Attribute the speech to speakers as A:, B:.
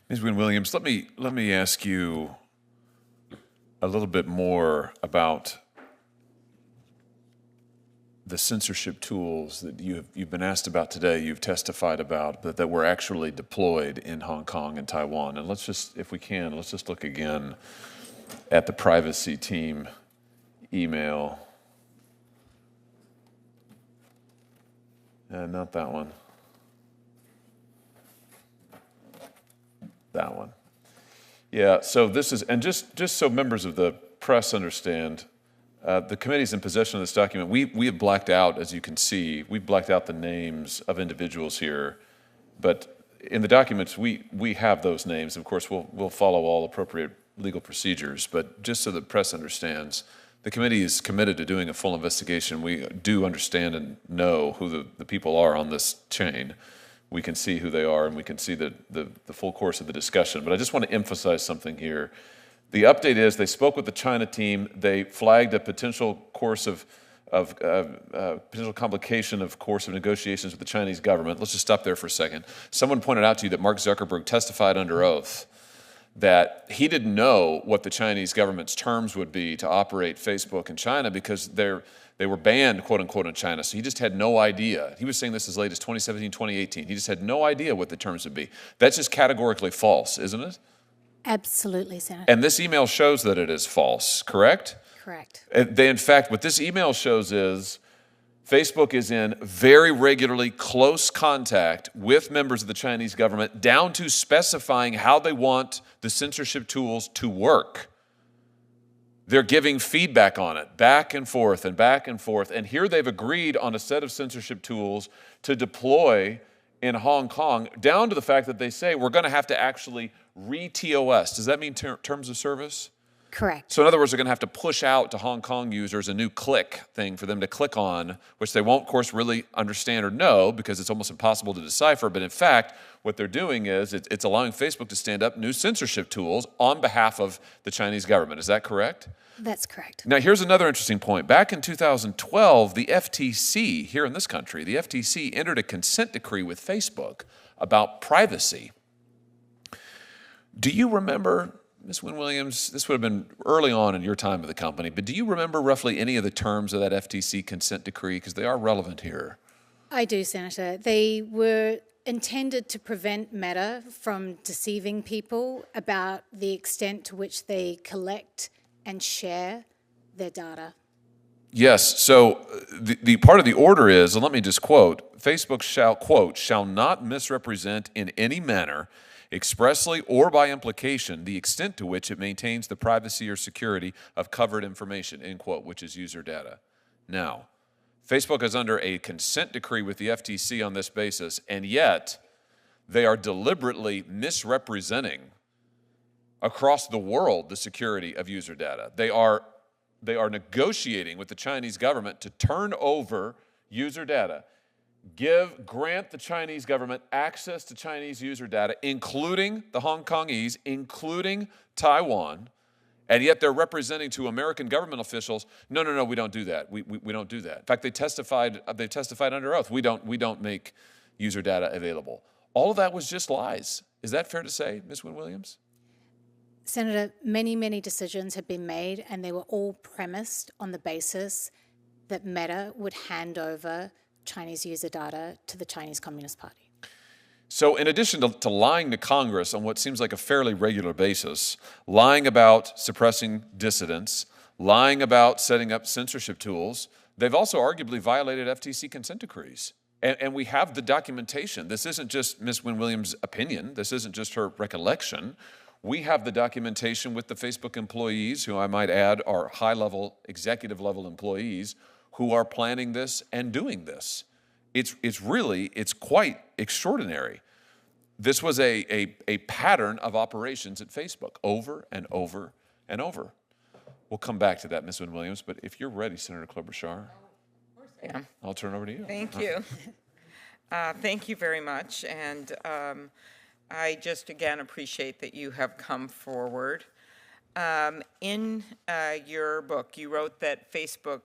A: Ms. Wynne-Williams, let me ask you a little bit more about the censorship tools that you've been asked about today, you've testified about, but that were actually deployed in Hong Kong and Taiwan. And let's just, if we can, let's just look again at the privacy team email. Not that one. That one. Yeah, so this is, and just so members of the press understand, the committee's in possession of this document. We have blacked out, as you can see, we've blacked out the names of individuals here, but in the documents, we have those names. Of course, we'll follow all appropriate legal procedures, but just so the press understands, the committee is committed to doing a full investigation. We do understand and know who the people are on this chain. We can see who they are, and we can see the full course of the discussion. But I just want to emphasize something here. The update is they spoke with the China team. They flagged a potential course of potential complication of course of negotiations with the Chinese government. Let's just stop there for a second. Someone pointed out to you that Mark Zuckerberg testified under oath that he didn't know what the Chinese government's terms would be to operate Facebook in China because they were banned, quote unquote, in China. So he just had no idea. He was saying this as late as 2017, 2018. He just had no idea what the terms would be. That's just categorically false, isn't it?
B: Absolutely, Senator.
A: And this email shows that it is false, correct?
B: Correct.
A: In fact, what this email shows is Facebook is in very regularly close contact with members of the Chinese government, down to specifying how they want the censorship tools to work. They're giving feedback on it, back and forth and back and forth. And here they've agreed on a set of censorship tools to deploy in Hong Kong, down to the fact that they say we're going to have to actually re-TOS. Does that mean terms of service?
B: Correct.
A: So in other words, they're going to have to push out to Hong Kong users a new click thing for them to click on, which they won't, of course, really understand or know because it's almost impossible to decipher. But in fact, what they're doing is it's allowing Facebook to stand up new censorship tools on behalf of the Chinese government. Is that correct?
B: That's correct.
A: Now, here's another interesting point. Back in 2012, the FTC here in this country, the FTC entered a consent decree with Facebook about privacy. Do you remember, Ms. Wynne-Williams, this would have been early on in your time at the company, but do you remember roughly any of the terms of that FTC consent decree? Because they are relevant here.
B: I do, Senator. They were intended to prevent Meta from deceiving people about the extent to which they collect and share their data.
A: Yes, so the part of the order is, and let me just quote, Facebook shall, quote, shall not misrepresent in any manner, expressly or by implication, the extent to which it maintains the privacy or security of covered information, end quote, which is user data. Now, Facebook is under a consent decree with the FTC on this basis, and yet they are deliberately misrepresenting across the world the security of user data. They are negotiating with the Chinese government to turn over user data, grant the Chinese government access to Chinese user data, including the Hong Kongese, including Taiwan, and yet they're representing to American government officials, no, we don't do that. We don't do that. In fact, they testified under oath, we don't make user data available. All of that was just lies. Is that fair to say, Ms. Wynne-Williams?
B: Senator, many, many decisions have been made, and they were all premised on the basis that Meta would hand over Chinese user data to the Chinese Communist Party.
A: So in addition to lying to Congress on what seems like a fairly regular basis, lying about suppressing dissidents, lying about setting up censorship tools, they've also arguably violated FTC consent decrees. And we have the documentation. This isn't just Ms. Wynne-Williams' opinion. This isn't just her recollection. We have the documentation with the Facebook employees, who I might add are high-level, executive-level employees, who are planning this and doing this. It's quite extraordinary. This was a pattern of operations at Facebook over and over and over. We'll come back to that, Ms. Wynne-Williams, but if you're ready, Senator Klobuchar, I'll turn it over to you.
C: Thank you. Thank you very much. And I just, again, appreciate that you have come forward. In your book, you wrote that Facebook